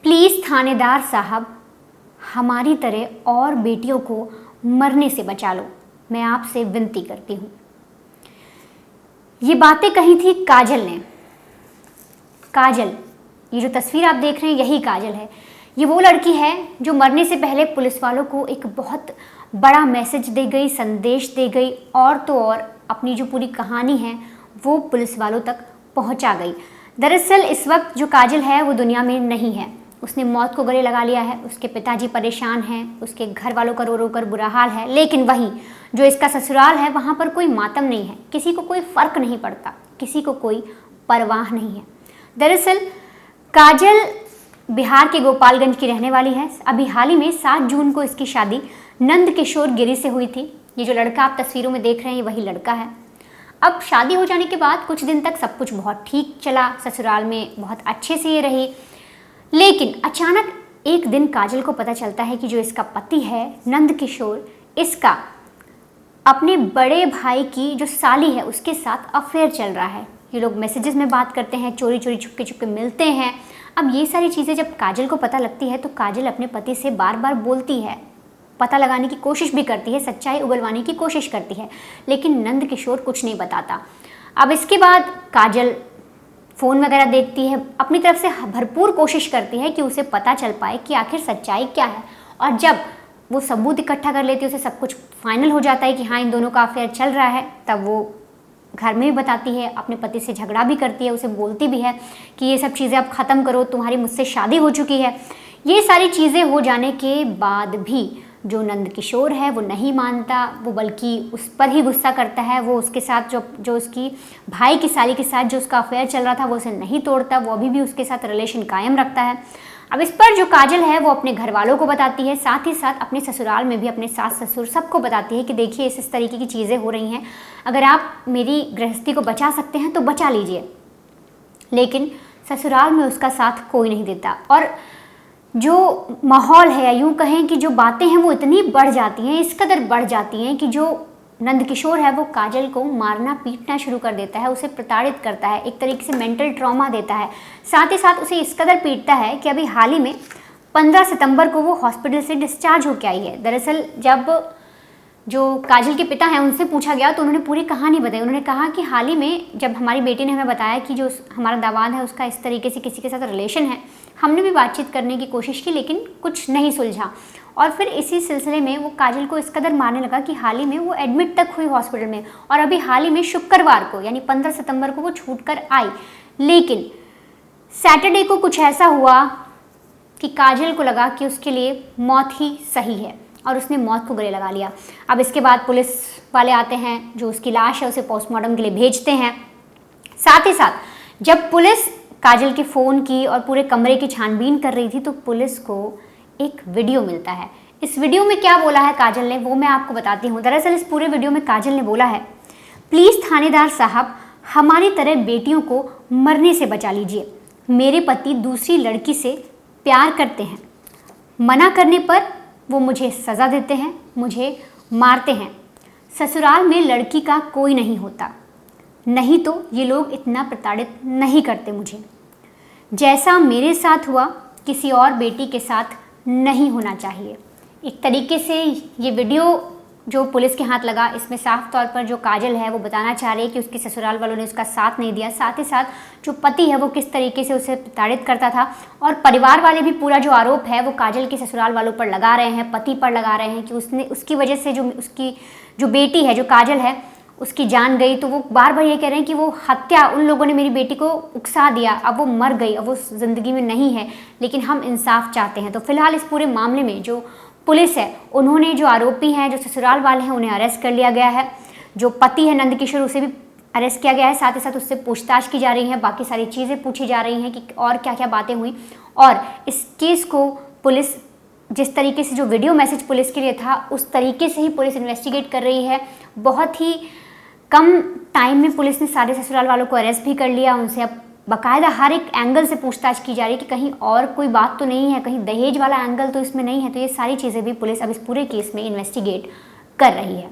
Please थानेदार साहब, हमारी तरह और बेटियों को मरने से बचा लो, मैं आपसे विनती करती हूँ। ये बातें कही थी काजल ने। काजल, ये जो तस्वीर आप देख रहे हैं यही काजल है। ये वो लड़की है जो मरने से पहले पुलिस वालों को एक बहुत बड़ा मैसेज दे गई, संदेश दे गई, और तो और अपनी जो पूरी कहानी है वो पुलिस वालों तक पहुंचा गई। दरअसल इस वक्त जो काजल है वो दुनिया में नहीं है, उसने मौत को गले लगा लिया है। उसके पिताजी परेशान हैं, उसके घर वालों का रो रो कर बुरा हाल है, लेकिन वहीं जो इसका ससुराल है वहाँ पर कोई मातम नहीं है, किसी को कोई फ़र्क नहीं पड़ता, किसी को कोई परवाह नहीं है। दरअसल काजल बिहार के गोपालगंज की रहने वाली है। अभी हाल ही में 7 जून को इसकी शादी नंद किशोर गिरी से हुई थी। ये जो लड़का आप तस्वीरों में देख रहे हैं ये वही लड़का है। अब शादी हो जाने के बाद कुछ दिन तक सब कुछ बहुत ठीक चला, ससुराल में बहुत अच्छे से ये रही, लेकिन अचानक एक दिन काजल को पता चलता है कि जो इसका पति है नंद किशोर, इसका अपने बड़े भाई की जो साली है उसके साथ अफेयर चल रहा है। ये लोग मैसेजेस में बात करते हैं, चोरी चोरी छुपके छुपके मिलते हैं। अब ये सारी चीज़ें जब काजल को पता लगती है तो काजल अपने पति से बार बार बोलती है, पता लगाने की कोशिश भी करती है, सच्चाई उगलवाने की कोशिश करती है, लेकिन नंद किशोर कुछ नहीं बताता। अब इसके बाद काजल फ़ोन वगैरह देखती है, अपनी तरफ से भरपूर कोशिश करती है कि उसे पता चल पाए कि आखिर सच्चाई क्या है, और जब वो सबूत इकट्ठा कर लेती है, उसे सब कुछ फाइनल हो जाता है कि हाँ इन दोनों का अफेयर चल रहा है, तब वो घर में भी बताती है, अपने पति से झगड़ा भी करती है, उसे बोलती भी है कि ये सब चीज़ें अब ख़त्म करो, तुम्हारी मुझसे शादी हो चुकी है। ये सारी चीज़ें हो जाने के बाद भी जो नंद किशोर है वो नहीं मानता, वो बल्कि उस पर ही गुस्सा करता है। वो उसके साथ जो उसकी भाई की साली के साथ जो उसका अफेयर चल रहा था वो उसे नहीं तोड़ता, वो अभी भी उसके साथ रिलेशन कायम रखता है। अब इस पर जो काजल है वो अपने घर वालों को बताती है, साथ ही साथ अपने ससुराल में भी अपने सास ससुर सबको बताती है कि देखिए इस तरीके की चीज़ें हो रही हैं, अगर आप मेरी गृहस्थी को बचा सकते हैं तो बचा लीजिए। लेकिन ससुराल में उसका साथ कोई नहीं देता, और जो माहौल है या यूँ कहें कि जो बातें हैं वो इतनी बढ़ जाती हैं, इस कदर बढ़ जाती हैं कि जो नंद किशोर है वो काजल को मारना पीटना शुरू कर देता है, उसे प्रताड़ित करता है, एक तरीके से मेंटल ट्रॉमा देता है। साथ ही साथ उसे इस कदर पीटता है कि अभी हाल ही में 15 सितंबर को वो हॉस्पिटल से डिस्चार्ज होकर आई है। दरअसल जब जो काजल के पिता हैं उनसे पूछा गया तो उन्होंने पूरी कहानी बताई। उन्होंने कहा कि हाल ही में जब हमारी बेटी ने हमें बताया कि जो हमारा दामाद है उसका इस तरीके से किसी के साथ रिलेशन है, हमने भी बातचीत करने की कोशिश की लेकिन कुछ नहीं सुलझा, और फिर इसी सिलसिले में वो काजल को इस कदर मारने लगा कि हाल ही में वो एडमिट तक हुई हॉस्पिटल में, और अभी हाल ही में शुक्रवार को यानी 15 सितंबर को वो छूट कर आई। लेकिन सैटरडे को कुछ ऐसा हुआ कि काजल को लगा कि उसके लिए मौत ही सही है और उसने मौत को गले लगा लिया। अब इसके बाद पुलिस वाले आते हैं, जो उसकी लाश है उसे पोस्टमार्टम के लिए भेजते हैं। साथ ही साथ जब पुलिस काजल के फ़ोन की और पूरे कमरे की छानबीन कर रही थी तो पुलिस को एक वीडियो मिलता है। इस वीडियो में क्या बोला है काजल ने वो मैं आपको बताती हूँ। दरअसल इस पूरे वीडियो में काजल ने बोला है, प्लीज़ थानेदार साहब, हमारी तरह बेटियों को मरने से बचा लीजिए। मेरे पति दूसरी लड़की से प्यार करते हैं, मना करने पर वो मुझे सज़ा देते हैं, मुझे मारते हैं। ससुराल में लड़की का कोई नहीं होता, नहीं तो ये लोग इतना प्रताड़ित नहीं करते मुझे। जैसा मेरे साथ हुआ किसी और बेटी के साथ नहीं होना चाहिए। एक तरीके से ये वीडियो जो पुलिस के हाथ लगा, इसमें साफ तौर पर जो काजल है वो बताना चाह रही है कि उसके ससुराल वालों ने उसका साथ नहीं दिया, साथ ही साथ जो पति है वो किस तरीके से उसे प्रताड़ित करता था, और परिवार वाले भी पूरा जो आरोप है वो काजल के ससुराल वालों पर लगा रहे हैं, पति पर लगा रहे हैं कि उसने उसकी वजह से जो उसकी जो बेटी है जो काजल है उसकी जान गई। तो वो बार बार ये कह रहे हैं कि वो हत्या, उन लोगों ने मेरी बेटी को उकसा दिया, अब वो मर गई, अब वो ज़िंदगी में नहीं है, लेकिन हम इंसाफ चाहते हैं। तो फिलहाल इस पूरे मामले में जो पुलिस है उन्होंने जो आरोपी हैं जो ससुराल वाले हैं उन्हें अरेस्ट कर लिया गया है। जो पति है नंद किशोर उसे भी अरेस्ट किया गया है, साथ ही साथ उससे पूछताछ की जा रही है, बाकी सारी चीज़ें पूछी जा रही हैं कि और क्या क्या बातें हुई। और इस केस को पुलिस जिस तरीके से जो वीडियो मैसेज पुलिस के लिए था उस तरीके से ही पुलिस इन्वेस्टिगेट कर रही है। बहुत ही कम टाइम में पुलिस ने सारे ससुराल वालों को अरेस्ट भी कर लिया। उनसे अब बाकायदा हर एक एंगल से पूछताछ की जा रही है कि कहीं और कोई बात तो नहीं है, कहीं दहेज वाला एंगल तो इसमें नहीं है। तो ये सारी चीज़ें भी पुलिस अब इस पूरे केस में इन्वेस्टिगेट कर रही है।